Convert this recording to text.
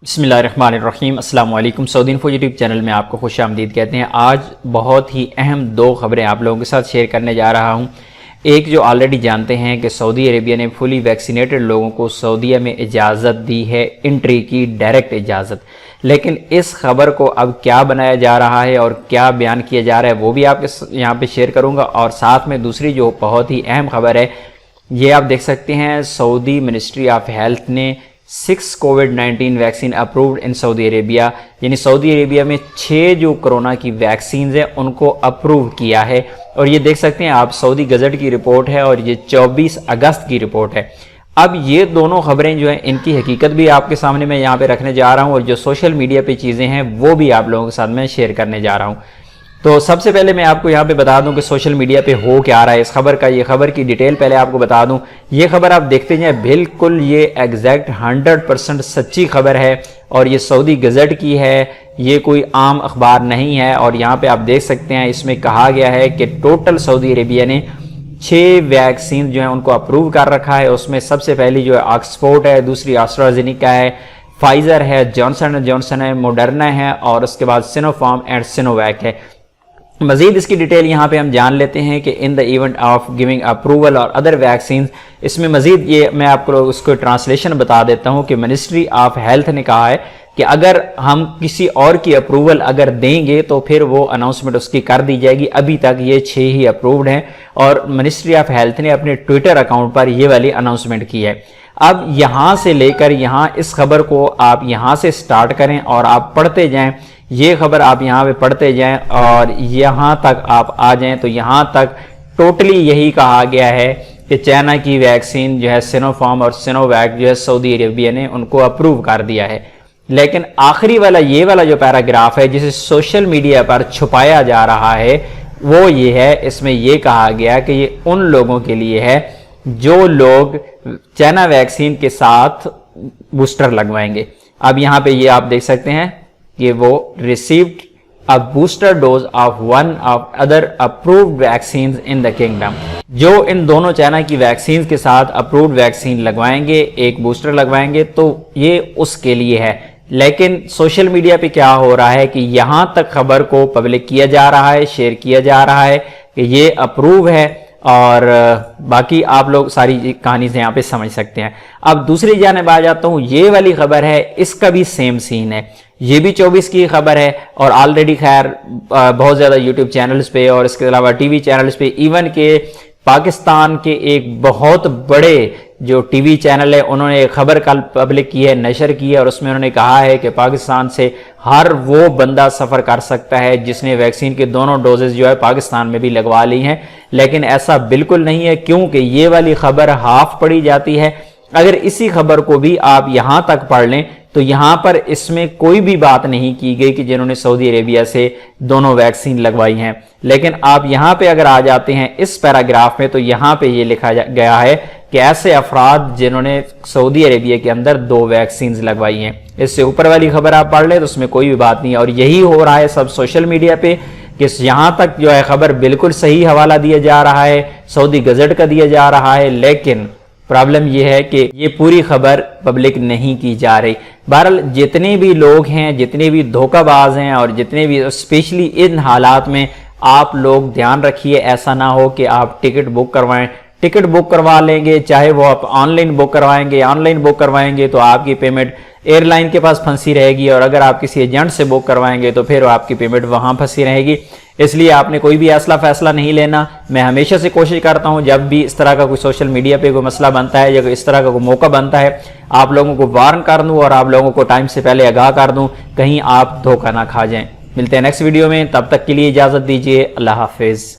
بسم اللہ الرحمن الرحیم۔ السلام علیکم۔ سعودی انفو یوٹیوب چینل میں آپ کو خوش آمدید کہتے ہیں۔ آج بہت ہی اہم دو خبریں آپ لوگوں کے ساتھ شیئر کرنے جا رہا ہوں۔ ایک جو آلریڈی جانتے ہیں کہ سعودی عربیہ نے فلی ویکسینیٹڈ لوگوں کو سعودیہ میں اجازت دی ہے، انٹری کی ڈائریکٹ اجازت، لیکن اس خبر کو اب کیا بنایا جا رہا ہے اور کیا بیان کیا جا رہا ہے وہ بھی آپ کے یہاں پہ شیئر کروں گا، اور ساتھ میں دوسری جو بہت ہی اہم خبر ہے یہ آپ دیکھ سکتے ہیں، سعودی منسٹری آف ہیلتھ نے 6 کووڈ-19 ویکسین اپرووڈ ان سعودی عربیہ، یعنی سعودی عربیہ میں 6 جو کرونا کی ویکسینز ہیں ان کو اپروو کیا ہے، اور یہ دیکھ سکتے ہیں آپ سعودی گزٹ کی رپورٹ ہے اور یہ 24 اگست کی رپورٹ ہے۔ اب یہ دونوں خبریں جو ہیں ان کی حقیقت بھی آپ کے سامنے میں یہاں پہ رکھنے جا رہا ہوں، اور جو سوشل میڈیا پہ چیزیں ہیں وہ بھی آپ لوگوں کے ساتھ میں شیئر کرنے جا رہا ہوں۔ تو سب سے پہلے میں آپ کو یہاں پہ بتا دوں کہ سوشل میڈیا پہ ہو کیا آ رہا ہے اس خبر کا، یہ خبر کی ڈیٹیل پہلے آپ کو بتا دوں۔ یہ خبر آپ دیکھتے جائیں، بالکل یہ ایگزیکٹ 100% سچی خبر ہے، اور یہ سعودی گزٹ کی ہے، یہ کوئی عام اخبار نہیں ہے، اور یہاں پہ آپ دیکھ سکتے ہیں اس میں کہا گیا ہے کہ ٹوٹل سعودی عربیہ نے 6 ویکسین جو ہیں ان کو اپروو کر رکھا ہے۔ اس میں سب سے پہلی جو ہے آکسفورڈ ہے، دوسری آسٹرازینیکا ہے، فائزر ہے، جانسن اینڈ جانسن ہے، موڈرنا ہے، اور اس کے بعد سینو فارم اینڈ سینوویک ہے۔ مزید اس کی ڈیٹیل یہاں پہ ہم جان لیتے ہیں کہ in the event of giving approval اور ادر ویکسینز، اس میں مزید یہ میں آپ کو اس کو ٹرانسلیشن بتا دیتا ہوں کہ منسٹری آف ہیلتھ نے کہا ہے کہ اگر ہم کسی اور کی اپروول اگر دیں گے تو پھر وہ اناؤنسمنٹ اس کی کر دی جائے گی۔ ابھی تک یہ 6 ہی اپرووڈ ہیں، اور منسٹری آف ہیلتھ نے اپنے ٹویٹر اکاؤنٹ پر یہ والی اناؤنسمنٹ کی ہے۔ اب یہاں سے لے کر یہاں اس خبر کو آپ یہاں سے سٹارٹ کریں اور آپ پڑھتے جائیں، یہ خبر آپ یہاں پہ پڑھتے جائیں اور یہاں تک آپ آ جائیں تو یہاں تک ٹوٹلی یہی کہا گیا ہے کہ چائنا کی ویکسین جو ہے سینو فارم اور سینوویک جو ہے سعودی عربیہ نے ان کو اپروو کر دیا ہے۔ لیکن آخری والا یہ والا جو پیراگراف ہے جسے سوشل میڈیا پر چھپایا جا رہا ہے وہ یہ ہے، اس میں یہ کہا گیا کہ یہ ان لوگوں کے لیے ہے جو لوگ چائنا ویکسین کے ساتھ بوسٹر لگوائیں گے۔ اب یہاں پہ یہ آپ دیکھ سکتے ہیں کہ وہ received a booster dose of one of other approved vaccines in the kingdom، جو ان دونوں چائنا کی ویکسینز کے ساتھ اپرووڈ ویکسین لگوائیں گے، ایک بوسٹر لگوائیں گے، تو یہ اس کے لیے ہے۔ لیکن سوشل میڈیا پہ کیا ہو رہا ہے کہ یہاں تک خبر کو پبلک کیا جا رہا ہے، شیئر کیا جا رہا ہے کہ یہ اپروو ہے، اور باقی آپ لوگ ساری کہانی سے یہاں پہ سمجھ سکتے ہیں۔ اب دوسری جانب آ جاتا ہوں، یہ والی خبر ہے، اس کا بھی سیم سین ہے، یہ بھی 24 کی خبر ہے، اور آلریڈی خیر بہت زیادہ یوٹیوب چینلز پہ اور اس کے علاوہ ٹی وی چینلز پہ، ایون کہ پاکستان کے ایک بہت بڑے جو ٹی وی چینل ہے انہوں نے ایک خبر کل پبلک کی ہے، نشر کی ہے، اور اس میں انہوں نے کہا ہے کہ پاکستان سے ہر وہ بندہ سفر کر سکتا ہے جس نے ویکسین کے دونوں ڈوزز جو ہے پاکستان میں بھی لگوا لی ہیں، لیکن ایسا بالکل نہیں ہے، کیونکہ یہ والی خبر ہاف پڑھی جاتی ہے۔ اگر اسی خبر کو بھی آپ یہاں تک پڑھ لیں تو یہاں پر اس میں کوئی بھی بات نہیں کی گئی کہ جنہوں نے سعودی عربیہ سے دونوں ویکسین لگوائی ہیں، لیکن آپ یہاں پہ اگر آ جاتے ہیں اس پیراگراف میں تو یہاں پہ یہ لکھا گیا ہے کہ ایسے افراد جنہوں نے سعودی عربیہ کے اندر 2 ویکسینز لگوائی ہیں۔ اس سے اوپر والی خبر آپ پڑھ لیں تو اس میں کوئی بھی بات نہیں ہے، اور یہی ہو رہا ہے سب سوشل میڈیا پہ کہ یہاں تک جو ہے خبر بالکل صحیح حوالہ دیا جا رہا ہے، سعودی گزٹ کا دیا جا رہا ہے، لیکن پرابلم یہ ہے کہ یہ پوری خبر پبلک نہیں کی جا رہی۔ بہرحال جتنے بھی لوگ ہیں، جتنے بھی دھوکہ باز ہیں، اور جتنے بھی اسپیشلی ان حالات میں آپ لوگ دھیان رکھیے ایسا نہ ہو کہ آپ ٹکٹ بک کروائیں، ٹکٹ بک کروا لیں گے، چاہے وہ آپ آن لائن بک کروائیں گے، آن لائن بک کروائیں گے تو آپ کی پیمنٹ ایئر لائن کے پاس پھنسی رہے گی، اور اگر آپ کسی ایجنٹ سے بک کروائیں گے تو پھر آپ کی پیمنٹ وہاں پھنسی رہے گی۔ اس لیے آپ نے کوئی بھی فیصلہ نہیں لینا۔ میں ہمیشہ سے کوشش کرتا ہوں جب بھی اس طرح کا کوئی سوشل میڈیا پہ کوئی مسئلہ بنتا ہے یا اس طرح کا کوئی موقع بنتا ہے آپ لوگوں کو وارن کر دوں اور آپ لوگوں کو ٹائم سے پہلے آگاہ کر دوں، کہیں آپ دھوکہ نہ کھا جائیں۔ ملتے ہیں نیکسٹ ویڈیو میں، تب تک کے لیے اجازت دیجیے، اللہ حافظ۔